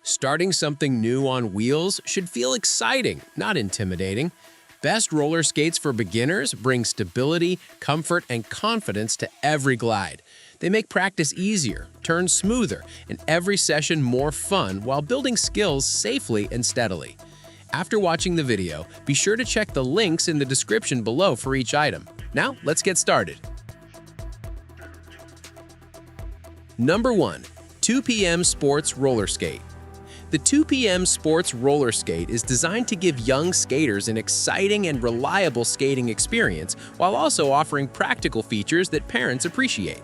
Starting something new on wheels should feel exciting, not intimidating. Best roller skates for beginners bring stability, comfort, and confidence to every glide. They make practice easier, turns smoother, and every session more fun while building skills safely and steadily. After watching the video, be sure to check the links in the description below for each item. Now, let's get started. Number 1. 2PM Sports Roller Skate. The 2PM Sports Roller Skate is designed to give young skaters an exciting and reliable skating experience while also offering practical features that parents appreciate.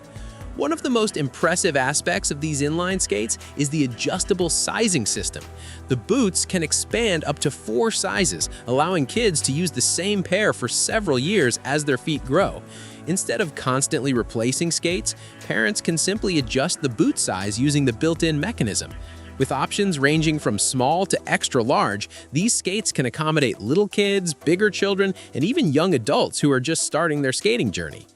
One of the most impressive aspects of these inline skates is the adjustable sizing system. The boots can expand up to 4 sizes, allowing kids to use the same pair for several years as their feet grow. Instead of constantly replacing skates, parents can simply adjust the boot size using the built-in mechanism. With options ranging from small to extra large, these skates can accommodate little kids, bigger children, and even young adults who are just starting their skating journey.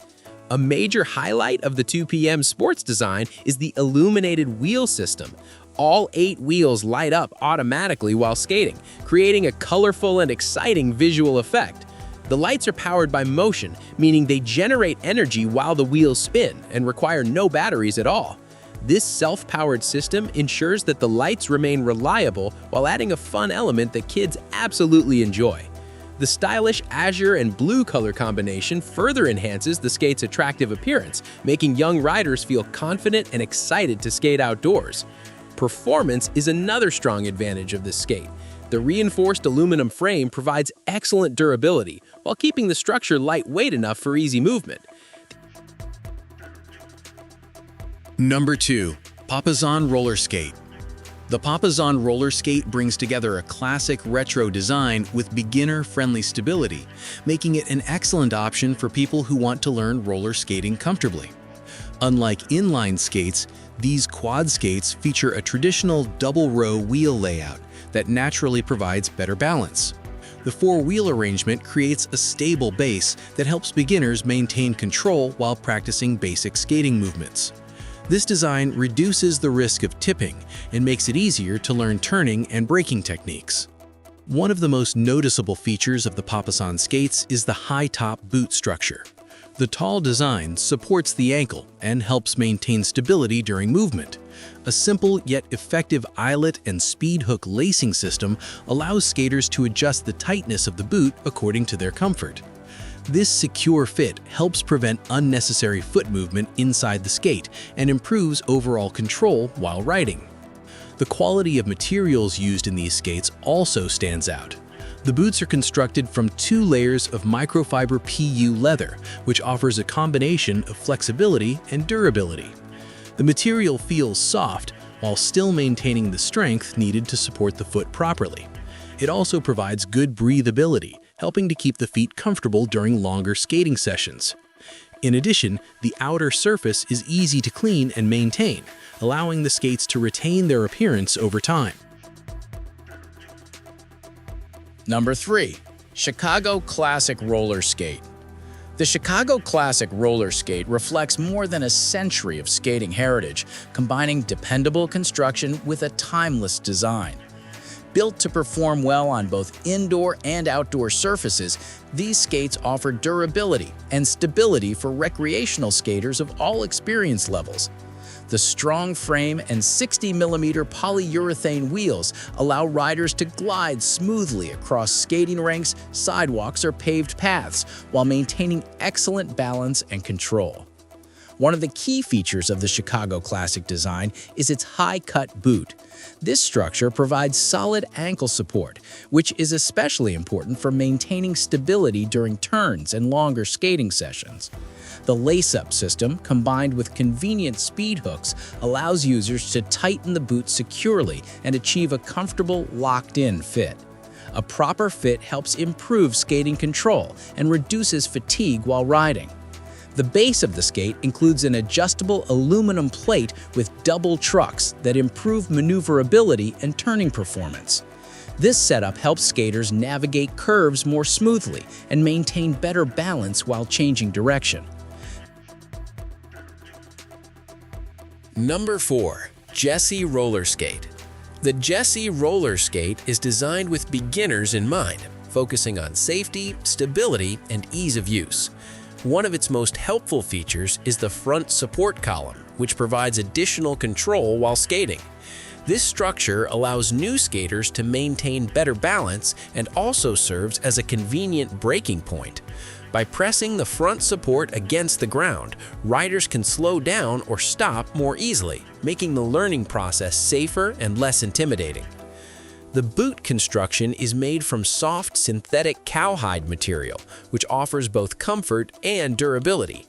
A major highlight of the 2PM Sports design is the illuminated wheel system. All 8 wheels light up automatically while skating, creating a colorful and exciting visual effect. The lights are powered by motion, meaning they generate energy while the wheels spin and require no batteries at all. This self-powered system ensures that the lights remain reliable while adding a fun element that kids absolutely enjoy. The stylish azure and blue color combination further enhances the skate's attractive appearance, making young riders feel confident and excited to skate outdoors. Performance is another strong advantage of this skate. The reinforced aluminum frame provides excellent durability while keeping the structure lightweight enough for easy movement. Number 2. PAPAISON Roller Skate. The PAPAISON roller skate brings together a classic retro design with beginner-friendly stability, making it an excellent option for people who want to learn roller skating comfortably. Unlike inline skates, these quad skates feature a traditional double-row wheel layout that naturally provides better balance. The 4-wheel arrangement creates a stable base that helps beginners maintain control while practicing basic skating movements. This design reduces the risk of tipping and makes it easier to learn turning and braking techniques. One of the most noticeable features of the PAPAISON skates is the high-top boot structure. The tall design supports the ankle and helps maintain stability during movement. A simple yet effective eyelet and speed hook lacing system allows skaters to adjust the tightness of the boot according to their comfort. This secure fit helps prevent unnecessary foot movement inside the skate and improves overall control while riding. The quality of materials used in these skates also stands out. The boots are constructed from 2 layers of microfiber PU leather, which offers a combination of flexibility and durability. The material feels soft while still maintaining the strength needed to support the foot properly. It also provides good breathability, helping to keep the feet comfortable during longer skating sessions. In addition, the outer surface is easy to clean and maintain, allowing the skates to retain their appearance over time. Number 3. Chicago Classic Roller Skate. The Chicago Classic Roller Skate reflects more than a century of skating heritage, combining dependable construction with a timeless design. Built to perform well on both indoor and outdoor surfaces, these skates offer durability and stability for recreational skaters of all experience levels. The strong frame and 60mm polyurethane wheels allow riders to glide smoothly across skating rinks, sidewalks, or paved paths while maintaining excellent balance and control. One of the key features of the Chicago Classic design is its high-cut boot. This structure provides solid ankle support, which is especially important for maintaining stability during turns and longer skating sessions. The lace-up system, combined with convenient speed hooks, allows users to tighten the boot securely and achieve a comfortable, locked-in fit. A proper fit helps improve skating control and reduces fatigue while riding. The base of the skate includes an adjustable aluminum plate with double trucks that improve maneuverability and turning performance. This setup helps skaters navigate curves more smoothly and maintain better balance while changing direction. Number 4. Jessie Roller Skate. The Jessie roller skate is designed with beginners in mind, focusing on safety, stability, and ease of use. One of its most helpful features is the front support column, which provides additional control while skating. This structure allows new skaters to maintain better balance and also serves as a convenient braking point. By pressing the front support against the ground, riders can slow down or stop more easily, making the learning process safer and less intimidating. The boot construction is made from soft synthetic cowhide material, which offers both comfort and durability.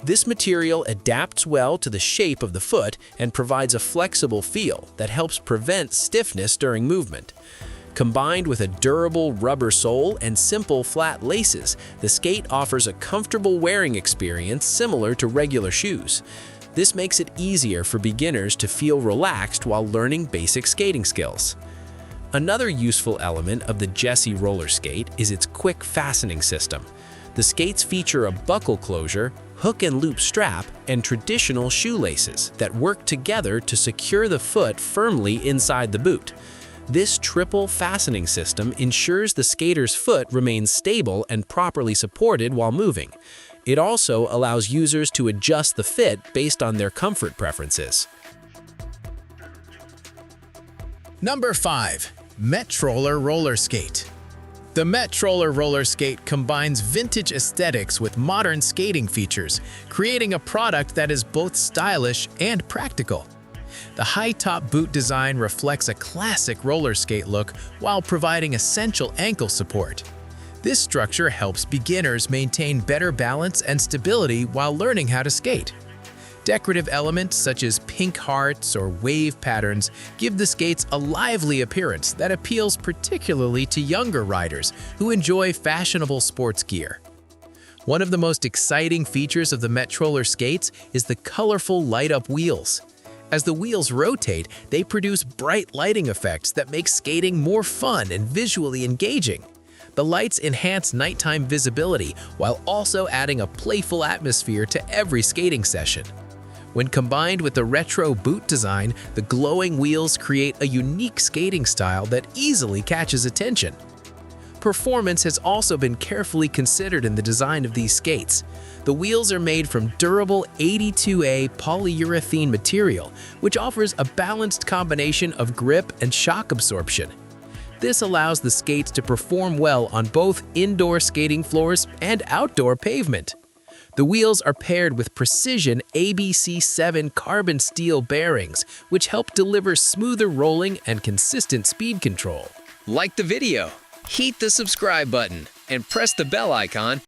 This material adapts well to the shape of the foot and provides a flexible feel that helps prevent stiffness during movement. Combined with a durable rubber sole and simple flat laces, the skate offers a comfortable wearing experience similar to regular shoes. This makes it easier for beginners to feel relaxed while learning basic skating skills. Another useful element of the Jessie roller skate is its quick fastening system. The skates feature a buckle closure, hook and loop strap, and traditional shoelaces that work together to secure the foot firmly inside the boot. This triple fastening system ensures the skater's foot remains stable and properly supported while moving. It also allows users to adjust the fit based on their comfort preferences. Number 5. METROLLER roller skate. The METROLLER roller skate combines vintage aesthetics with modern skating features, creating a product that is both stylish and practical. The high-top boot design reflects a classic roller skate look while providing essential ankle support. This structure helps beginners maintain better balance and stability while learning how to skate. Decorative elements such as pink hearts or wave patterns give the skates a lively appearance that appeals particularly to younger riders who enjoy fashionable sports gear. One of the most exciting features of the METROLLER skates is the colorful light-up wheels. As the wheels rotate, they produce bright lighting effects that make skating more fun and visually engaging. The lights enhance nighttime visibility while also adding a playful atmosphere to every skating session. When combined with the retro boot design, the glowing wheels create a unique skating style that easily catches attention. Performance has also been carefully considered in the design of these skates. The wheels are made from durable 82A polyurethane material, which offers a balanced combination of grip and shock absorption. This allows the skates to perform well on both indoor skating floors and outdoor pavement. The wheels are paired with precision ABC7 carbon steel bearings, which help deliver smoother rolling and consistent speed control. Like the video, hit the subscribe button, and press the bell icon